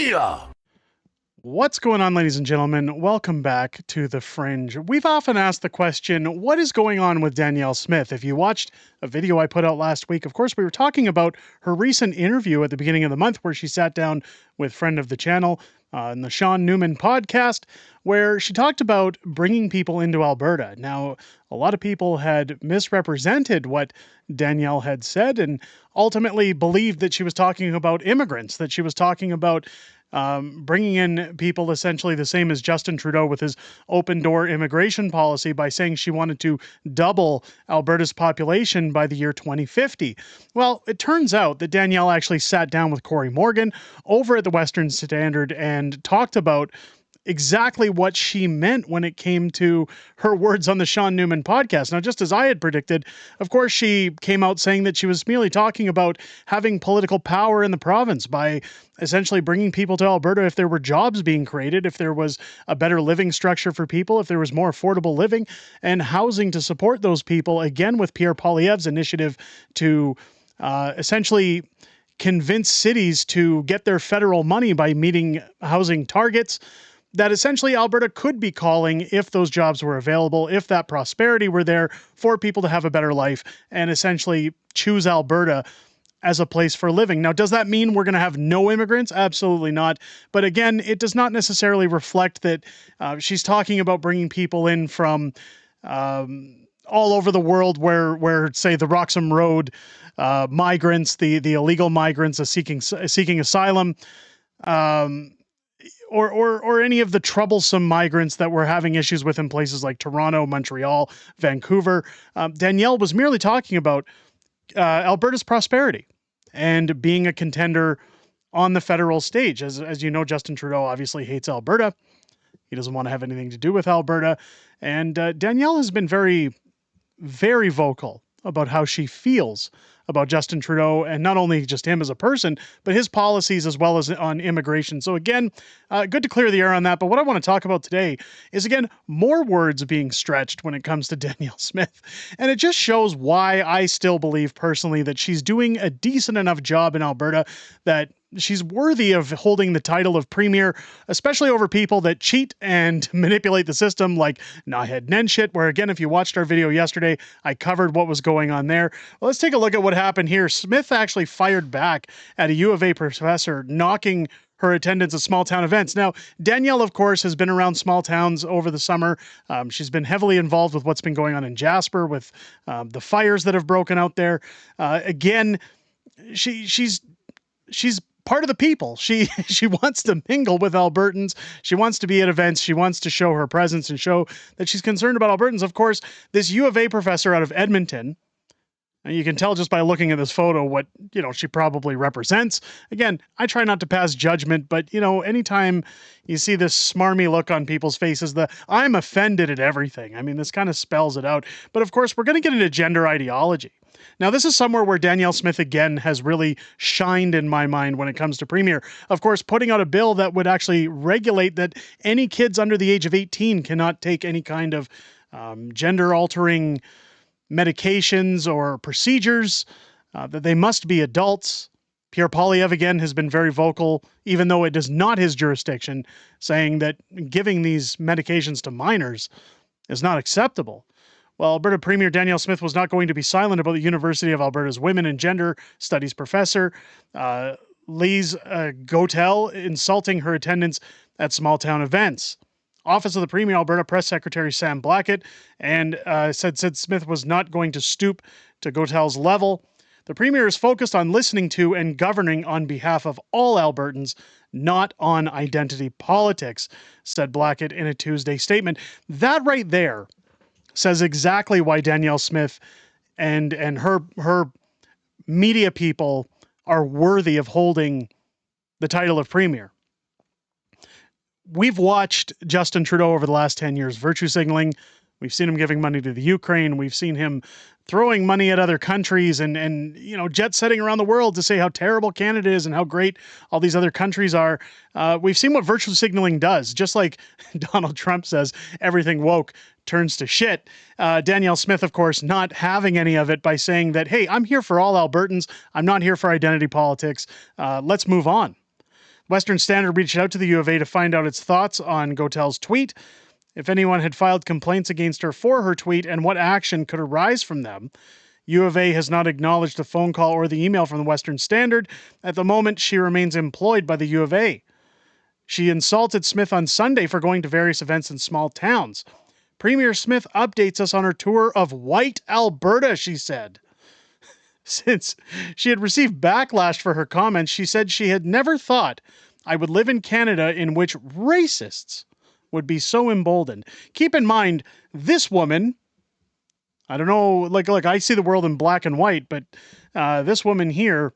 Booyah! What's going on, ladies and gentlemen? Welcome back to The Fringe. We've often asked the question, what is going on with Danielle Smith? If you watched a video I put out last week, of course, we were talking about her recent interview at the beginning of the month where she sat down with friend of the channel in the Sean Newman podcast, where she talked about bringing people into Alberta. Now, a lot of people had misrepresented what Danielle had said and ultimately believed that she was talking about immigrants, that she was talking about bringing in people essentially the same as Justin Trudeau with his open door immigration policy by saying she wanted to double Alberta's population by the year 2050. Well, it turns out that Danielle actually sat down with Corey Morgan over at the Western Standard and talked about exactly what she meant when it came to her words on the Sean Newman podcast. Now, just as I had predicted, of course, she came out saying that she was merely talking about having political power in the province by essentially bringing people to Alberta if there were jobs being created, if there was a better living structure for people, if there was more affordable living and housing to support those people, again, with Pierre Poilievre's initiative to essentially convince cities to get their federal money by meeting housing targets that essentially Alberta could be calling if those jobs were available, if that prosperity were there for people to have a better life and essentially choose Alberta as a place for living. Now, does that mean we're going to have no immigrants? Absolutely not. But again, it does not necessarily reflect that she's talking about bringing people in from all over the world where say the Roxham Road migrants, the illegal migrants seeking asylum, or any of the troublesome migrants that we're having issues with in places like Toronto, Montreal, Vancouver. Danielle was merely talking about Alberta's prosperity and being a contender on the federal stage. As you know, Justin Trudeau obviously hates Alberta. He doesn't want to have anything to do with Alberta. And Danielle has been very, very vocal about how she feels about Justin Trudeau, and not only just him as a person, but his policies as well as on immigration. So again, good to clear the air on that. But what I want to talk about today is, again, more words being stretched when it comes to Danielle Smith. And it just shows why I still believe personally that she's doing a decent enough job in Alberta that she's worthy of holding the title of premier, especially over people that cheat and manipulate the system like Naheed Nenshit, where again, if you watched our video yesterday, I covered what was going on there. Well, let's take a look at what happened here. Smith actually fired back at a U of A professor knocking her attendance at small town events. Now, Danielle, of course, has been around small towns over the summer. She's been heavily involved with what's been going on in Jasper with the fires that have broken out there. Again, she's part of the people. She wants to mingle with Albertans. She wants to be at events. She wants to show her presence and show that she's concerned about Albertans. Of course, this U of A professor out of Edmonton, and you can tell just by looking at this photo what, she probably represents. Again, I try not to pass judgment, but, anytime you see this smarmy look on people's faces, I'm offended at everything. I mean, this kind of spells it out. But of course, we're going to get into gender ideology. Now, this is somewhere where Danielle Smith, again, has really shined in my mind when it comes to Premier. Of course, putting out a bill that would actually regulate that any kids under the age of 18 cannot take any kind of gender-altering medications or procedures, that they must be adults. Pierre Poilievre, again, has been very vocal, even though it is not his jurisdiction, saying that giving these medications to minors is not acceptable. Well, Alberta Premier Danielle Smith was not going to be silent about the University of Alberta's Women and Gender Studies professor, Lise Gotel, insulting her attendance at small town events. Office of the Premier Alberta Press Secretary Sam Blackett said Smith was not going to stoop to Gotel's level. The Premier is focused on listening to and governing on behalf of all Albertans, not on identity politics, said Blackett in a Tuesday statement. That right there says exactly why Danielle Smith and her media people are worthy of holding the title of Premier. We've watched Justin Trudeau over the last 10 years virtue signaling. We've seen him giving money to the Ukraine. We've seen him throwing money at other countries and jet setting around the world to say how terrible Canada is and how great all these other countries are. We've seen what virtue signaling does. Just like Donald Trump says, everything woke turns to shit. Danielle Smith, of course, not having any of it by saying that, hey, I'm here for all Albertans. I'm not here for identity politics. Let's move on. Western Standard reached out to the U of A to find out its thoughts on Gotel's tweet, if anyone had filed complaints against her for her tweet, and what action could arise from them. U of A has not acknowledged the phone call or the email from the Western Standard. At the moment, she remains employed by the U of A. She insulted Smith on Sunday for going to various events in small towns. Premier Smith updates us on her tour of white Alberta, she said. Since she had received backlash for her comments, she said she had never thought I would live in Canada in which racists would be so emboldened. Keep in mind, this woman, I don't know, like I see the world in black and white, but this woman here,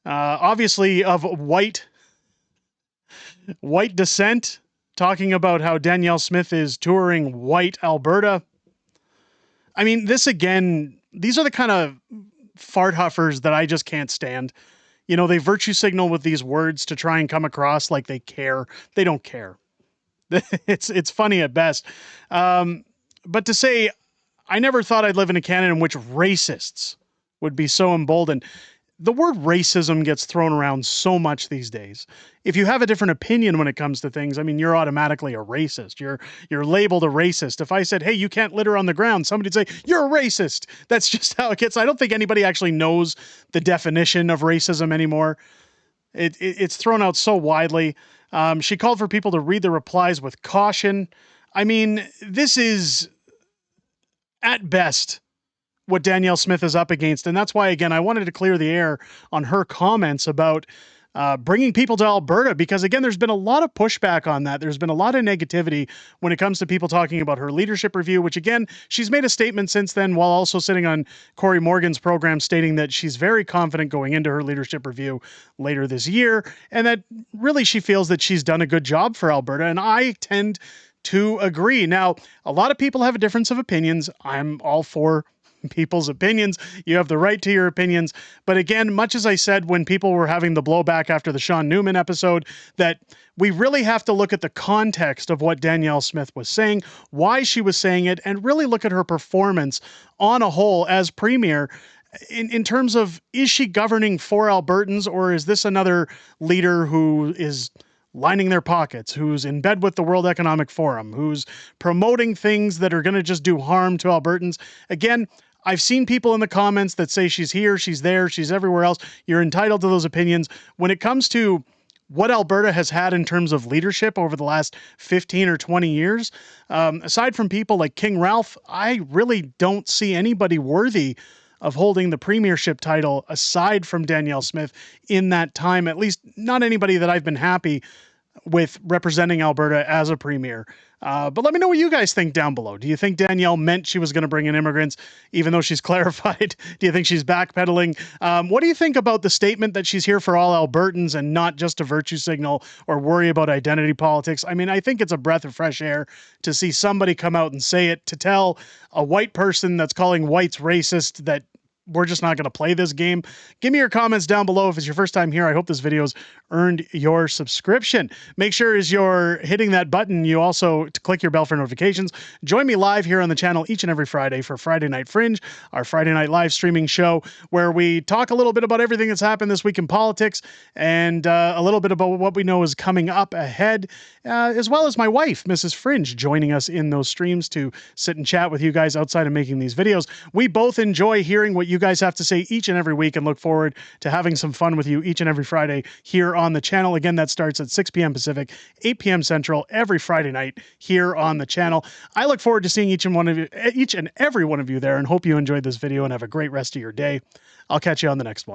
obviously of white descent, talking about how Danielle Smith is touring white Alberta. I mean, this again, these are the kind of fart huffers that I just can't stand. You know, they virtue signal with these words to try and come across like they care. They don't care. It's funny at best. But to say, I never thought I'd live in a Canada in which racists would be so emboldened. The word racism gets thrown around so much these days. If you have a different opinion when it comes to things, I mean, you're automatically a racist. You're labeled a racist. If I said, hey, you can't litter on the ground, somebody'd say, you're a racist. That's just how it gets. I don't think anybody actually knows the definition of racism anymore. It's thrown out so widely. She called for people to read the replies with caution. I mean, this is, at best, what Danielle Smith is up against. And that's why, again, I wanted to clear the air on her comments about bringing people to Alberta, because, again, there's been a lot of pushback on that. There's been a lot of negativity when it comes to people talking about her leadership review, which, again, she's made a statement since then while also sitting on Corey Morgan's program stating that she's very confident going into her leadership review later this year, and that really she feels that she's done a good job for Alberta. And I tend to agree. Now, a lot of people have a difference of opinions. I'm all for people's opinions. You have the right to your opinions. But again, much as I said when people were having the blowback after the Sean Newman episode, that we really have to look at the context of what Danielle Smith was saying, why she was saying it, and really look at her performance on a whole as premier in terms of, is she governing for Albertans, or is this another leader who is lining their pockets, who's in bed with the World Economic Forum, who's promoting things that are going to just do harm to Albertans? Again, I've seen people in the comments that say she's here, she's there, she's everywhere else. You're entitled to those opinions. When it comes to what Alberta has had in terms of leadership over the last 15 or 20 years, aside from people like King Ralph, I really don't see anybody worthy of holding the premiership title aside from Danielle Smith in that time, at least not anybody that I've been happy with representing Alberta as a premier. But let me know what you guys think down below. Do you think Danielle meant she was going to bring in immigrants, even though she's clarified? Do you think she's backpedaling? What do you think about the statement that she's here for all Albertans and not just a virtue signal or worry about identity politics? I mean, I think it's a breath of fresh air to see somebody come out and say it, to tell a white person that's calling whites racist that we're just not going to play this game. Give me your comments down below. If it's your first time here, I hope this video's earned your subscription. Make sure as you're hitting that button, you also to click your bell for notifications. Join me live here on the channel each and every Friday for Friday Night Fringe, our Friday night live streaming show where we talk a little bit about everything that's happened this week in politics and a little bit about what we know is coming up ahead, as well as my wife, Mrs. Fringe, joining us in those streams to sit and chat with you guys outside of making these videos. We both enjoy hearing what you guys have to say each and every week and look forward to having some fun with you each and every Friday here on the channel. Again, that starts at 6 p.m. Pacific, 8 p.m. Central every Friday night here on the channel. I look forward to seeing each and every one of you there, and hope you enjoyed this video and have a great rest of your day. I'll catch you on the next one.